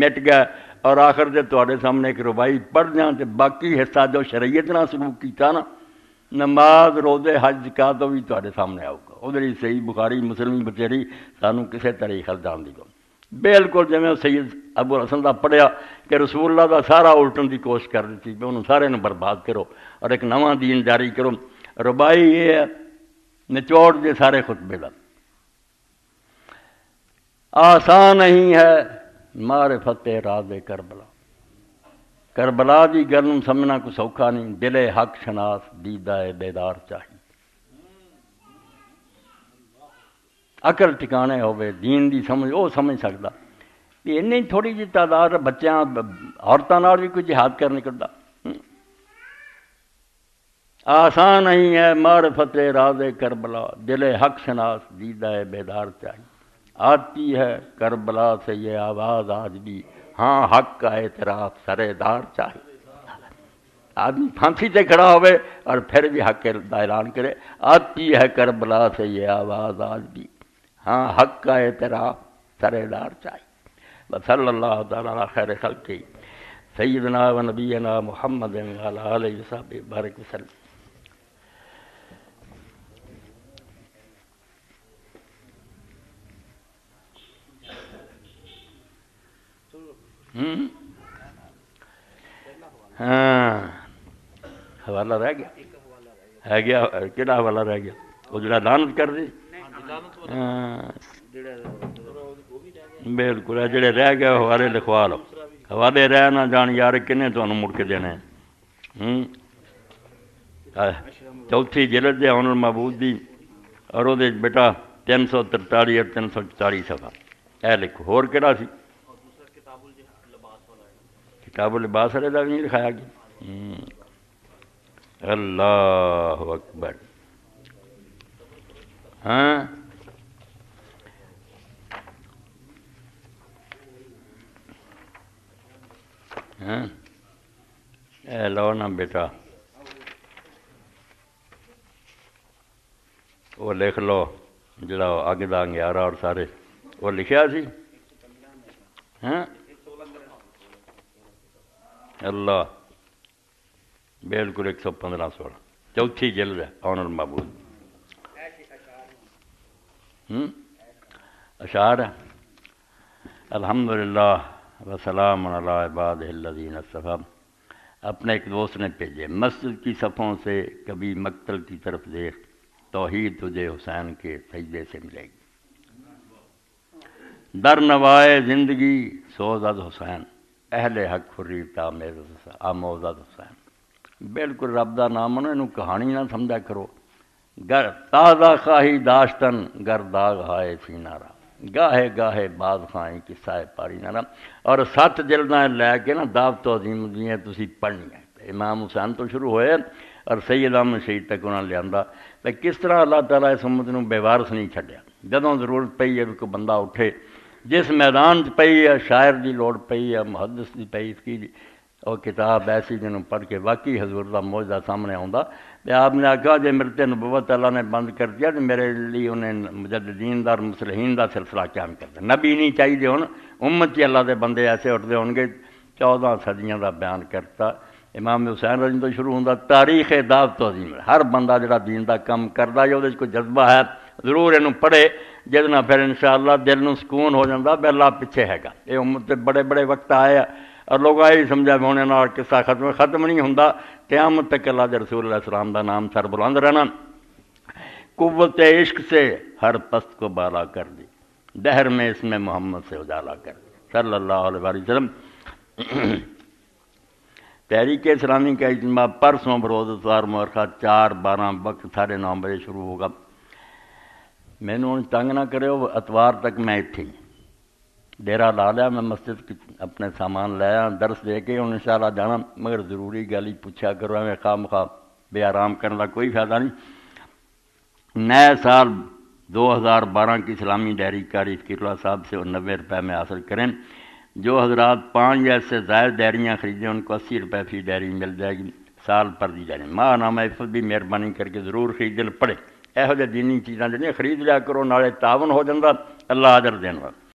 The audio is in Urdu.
مٹ گیا اور آخر تے تواڈے سامنے ایک ربائی پڑھ جاں تے باقی حصہ جو شریعت نال سلوک کیتا نا نماز روزے حج زکات تو بھی تواڈے سامنے آؤ گا. ادھر ہی صحیح بخاری مسلم بچیری سانوں کسے طریقے جان دی گل بالکل جویں سید ابو الحسن دا پڑھیا کہ رسول اللہ دا سارا الٹن دی کوشش کر دیتی کہ انہوں سارے نوں برباد کرو اور ایک نواں دین جاری کرو. ربائی یہ ہے نچوڑ دے سارے خطبے دا آسان نہیں ہے معرفت راز کربلا. کربلا دی گل نوں سمجھنا کوئی سوکھا نہیں. دل حق شناس دیدہ بیدار چاہیے. عقل ٹھکانے ہوئے دین دی سمجھ وہ سمجھ سکتا کہ انی تھوڑی جی تعداد بچیاں عورتوں نال بھی کوئی جہاد کر نکلتا. آسان نہیں ہے معرفت راز کربلا دل حق شناس دیدہ بیدار چاہیے. آتی ہے کربلا سے یہ آواز آج بھی ہاں حق کا اعتراف سرے دار چاہیے. آدمی پھانسی سے کھڑا ہوئے اور پھر بھی حق کا اعلان کرے. آتی ہے کربلا سے یہ آواز آج بھی ہاں حق کا اعتراف سرے دار چاہیے. صلی اللہ تعالیٰ علی خیر خلقہ سیدنا و نبینا محمد وعلی آلہ وصحبہ بارک وسلم. ہاں حوالہ رہ گیا ہے گیا کہڑا حوالہ رہ گیا وہ جڑا لعنت کر دی. بالکل ہے جڑے رہ گئے حوالے لکھوا لو. حوالے رہ نہ جان یار کنے تمہیں مڑ کے دینے. چوتھی جلد دے ہن المعبود دی اور وہ بیٹا 343 اور 344 صفحہ اے لکھو. ہور کہڑا سی کتاب الباس والے کا بھی نہیں لکھایا گیا. اللہ اکبر. ہاں ہاں اے لو نا بیٹا وہ لکھ لو جڑا اگ دا انگیارا اور سارے وہ لکھیا سی. ہاں اللہ بالکل 115 چوتھی جلد ہے اون المعبود. اشعار ہے. الحمدللہ وسلام علی عبادہ الذین اصطفیٰ. اپنے ایک دوست نے بھیجے مسجد کی صفوں سے کبھی مقتل کی طرف دیکھ توحید تجھے حسین کے سجدے سے ملے گی. در نوائے زندگی سوزد حسین اہل حق خریدتا آموزد حسین. بالکل رب دا نام انہوں نے کہانی نہ سمجھا کرو. گر تازہ خواہی داشتن گر داغ ہائے سینارا گاہے گاہے بعض خواہیں قصہ پاری نارا. اور 7 جلدیں لے کے نا دعوت و عظیم دیاں تسی پڑھنی ہے. امام حسین تو شروع ہوئے اور سید احمد شہید تک انہوں نے لیا کہ کس طرح اللہ تعالیٰ اس امت نوں بے وارث نہیں چھڈیا. جدوں ضرورت پئی ہے کوئی بندہ اٹھے جس میدان پئی ہے شاعر دی لوڑ پئی ہے محدث دی پئی کی اور کتاب ایسی جنہوں پڑھ کے واقعی حضور دا معجزہ سامنے آਉਂدا. آپ نے آکھا جے مرتے نبوت اللہ نے بند کر دیا تو میرے لیے انہیں مجددین دا اور مصلحین دا سلسلہ قائم کر دیا. نبی نہیں چاہیے ہن امت ہی اللہ دے بندے ایسے اٹھتے ہون گے. 14 صدیاں دا بیان کرتا. امام حسین رضی تو شروع ہوندا تاریخ دعوت و عظیم. ہر بندہ جڑا دین دا کم کردا ہے اس کو جذبہ ہے ضرور انہوں پڑھے جس نہ پھر انشاءاللہ دل نوں سکون ہو جاتا بھی اللہ پیچھے ہے گا. یہ امت کے بڑے بڑے وقت آئے اور لوگ آئی سمجھا بھی ہونے نال قصہ ختم نہیں ہوندا. قیامت تک اللہ کے رسول علیہ السلام دا نام سر بلند رہنا. قوت عشق سے ہر پست کو بالا کر دی دہر میں اس میں محمد سے اجالا کر دی صلی اللہ علیہ وسلم. تحریک اسلامی کا اجتماع پرسوں بروز اتوار مورخہ 4/12 وقت 9:30 بجے شروع ہوگا. میں نے تنگ نہ کرے اتوار تک میں اتھی ڈیرا لا لیا. میں مسجد اپنے سامان لایا درس دے کے ان شاء اللہ جانا مگر ضروری گل ہی پوچھا کرو میں خواہ مخواہ بے آرام کرنے کا کوئی فائدہ نہیں. نئے سال 2012 کی اسلامی ڈائری کاری فقیر اللہ صاحب سے 90 روپے میں حاصل کریں. جو حضرات 5 یا اس سے زائد ڈائریاں خریدیں ان کو 80 روپے فی ڈائری مل جائے گی سال پر دی جائے. ماہ نامہ عفت بھی مہربانی کر کے ضرور خریدن پڑے. یہو جہ دینی چیزاں جڑیاں خرید لیا کرو نالے تعاون ہو جاتا اللہ اجر دین والا.